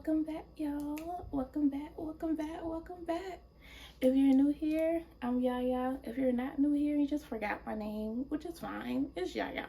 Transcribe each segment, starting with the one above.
Welcome back, y'all. Welcome back, welcome back, welcome back. If you're new here, I'm Yaya. If you're not new here, you just forgot my name, which is fine. It's Yaya.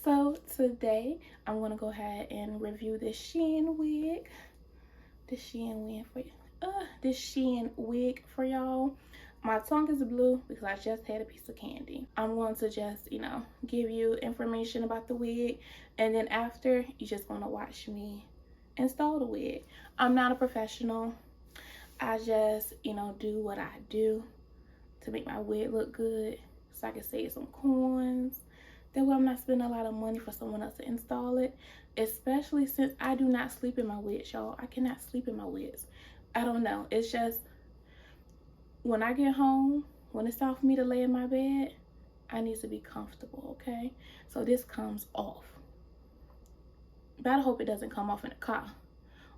So today, I'm going to go ahead and review this Shein wig. This Shein wig for y'all. My tongue is blue because I just had a piece of candy. I'm going to just, give you information about the wig. And then after, you're just going to watch me install the wig. I'm not a professional. I just, do what I do to make my wig look good so I can save some coins. That way I'm not spending a lot of money for someone else to install it. Especially since I do not sleep in my wigs, y'all. I cannot sleep in my wigs. I don't know. It's just when I get home, when it's time for me to lay in my bed, I need to be comfortable, okay? So this comes off. But I hope it doesn't come off in the car.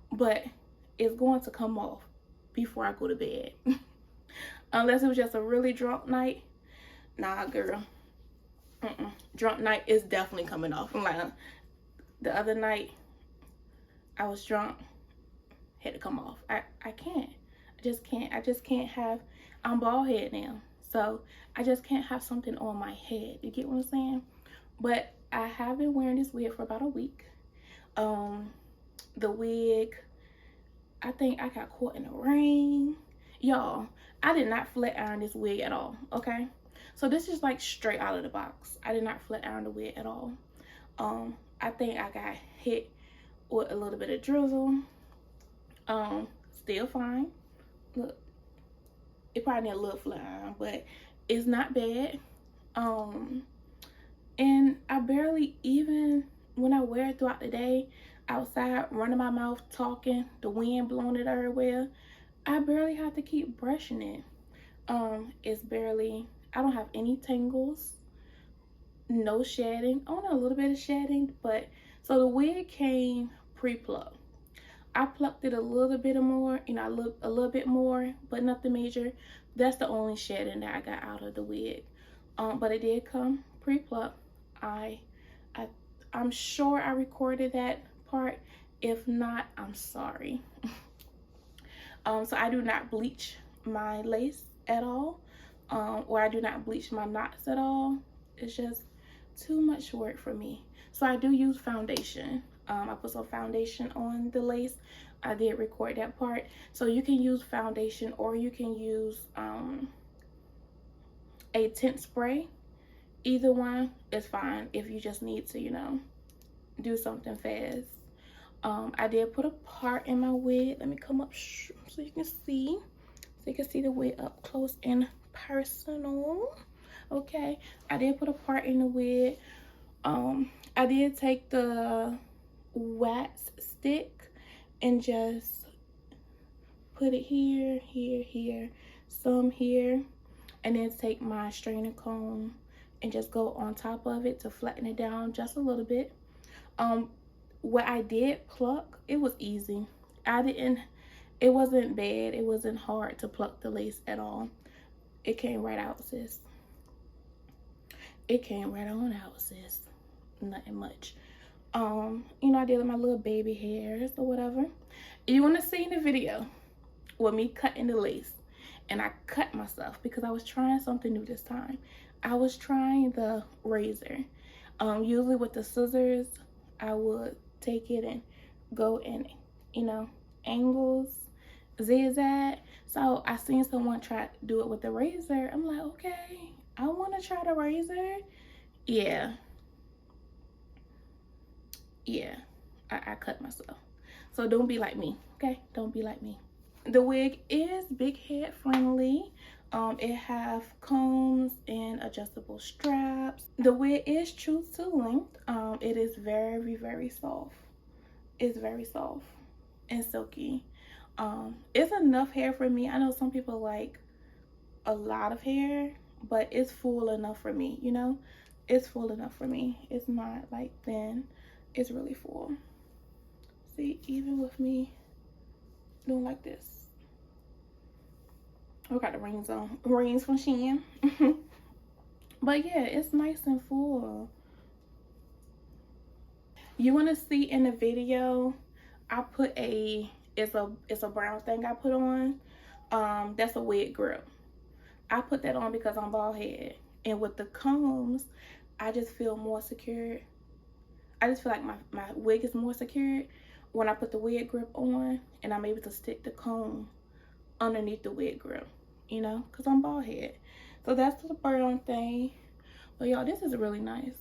But it's going to come off before I go to bed. Unless it was just a really drunk night. Nah, girl. Drunk night is definitely coming off. I'm like, the other night, I was drunk. Had to come off. I can't. I just can't have, I'm bald head now. So I just can't have something on my head. You get what I'm saying? But I have been wearing this wig for about a week. The wig, I think I got caught in the rain. Y'all, I did not flat iron this wig at all, okay? So this is like straight out of the box. I did not flat iron the wig at all. I think I got hit with a little bit of drizzle. Still fine. Look, it probably need a little flat iron, but it's not bad. And I barely even, when I wear it throughout the day, outside, running my mouth, talking, the wind blowing it everywhere, I barely have to keep brushing it. It's barely, I don't have any tangles, no shedding. Oh no, a little bit of shedding, but, so the wig came pre-plucked. I plucked it a little bit more, a little bit more, but nothing major. That's the only shedding that I got out of the wig. But it did come pre-plucked. I'm sure I recorded that part. If not, I'm sorry. So I do not bleach my lace at all, or I do not bleach my knots at all. It's just too much work for me. So I do use foundation. I put some foundation on the lace. I did record that part. So you can use foundation, or you can use a tint spray. Either one is fine if you just need to, do something fast. I did put a part in my wig. Let me come up so you can see. So you can see the wig up close and personal. Okay. I did put a part in the wig. I did take the wax stick and just put it here, here, here, some here, and then take my straightening comb and just go on top of it to flatten it down just a little bit. What I did pluck, it was easy. It wasn't bad. It wasn't hard to pluck the lace at all. It came right out, sis. It came right on out, sis. Nothing much. I did my little baby hairs or whatever. You want to see in the video with me cutting the lace, and I cut myself because I was trying something new this time. I was trying the razor. Usually with the scissors, I would take it and go in, angles, zigzag. So I seen someone try to do it with the razor. I'm like, okay, I want to try the razor. Yeah, I cut myself. So don't be like me, okay? Don't be like me. The wig is big head friendly. It have combs and adjustable straps. The wig is true to length. It is very, very soft. It's very soft and silky. It's enough hair for me. I know some people like a lot of hair, but it's full enough for me, It's full enough for me. It's not like thin. It's really full. See, even with me doing like this. I got the rings on. Rings from Shein. But yeah, it's nice and full. You want to see in the video, I put it's a brown thing I put on. That's a wig grip. I put that on because I'm bald head, and with the combs, I just feel more secure. I just feel like my wig is more secured when I put the wig grip on, and I'm able to stick the comb underneath the wig grip, you know, because I'm bald head. So that's the brown thing. But y'all, this is really nice.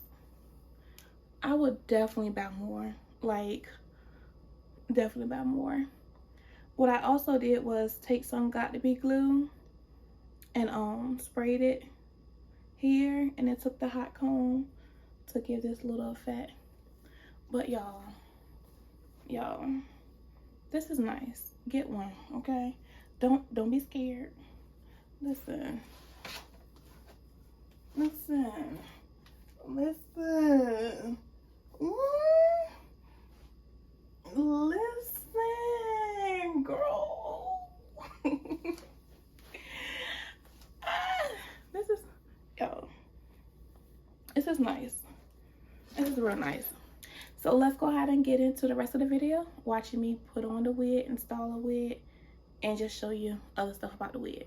I would definitely buy more. Like, definitely buy more. What I also did was take some Got to Be glue and sprayed it here, and then took the hot comb to give this little effect. But y'all, this is nice. Get one, okay? Don't be scared. Listen. Listen, girl. This is nice. This is real nice. So let's go ahead and get into the rest of the video, watching me put on the wig, install a wig, and just show you other stuff about the wig.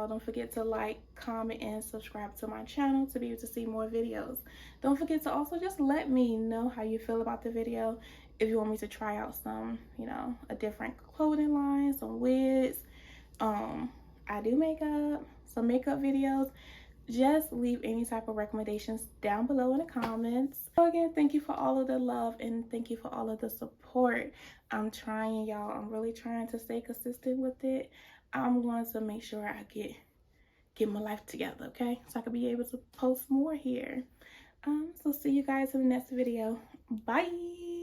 y'all. Don't forget to like, comment, and subscribe to my channel to be able to see more videos. Don't forget to also just let me know how you feel about the video. If you want me to try out some, you know, a different clothing line, some wigs. I do makeup, some makeup videos. Just leave any type of recommendations down below in the comments. So again, thank you for all of the love and thank you for all of the support. I'm trying, y'all. I'm really trying to stay consistent with it. I'm going to make sure I get my life together, okay? So I can be able to post more here. So see you guys in the next video. Bye.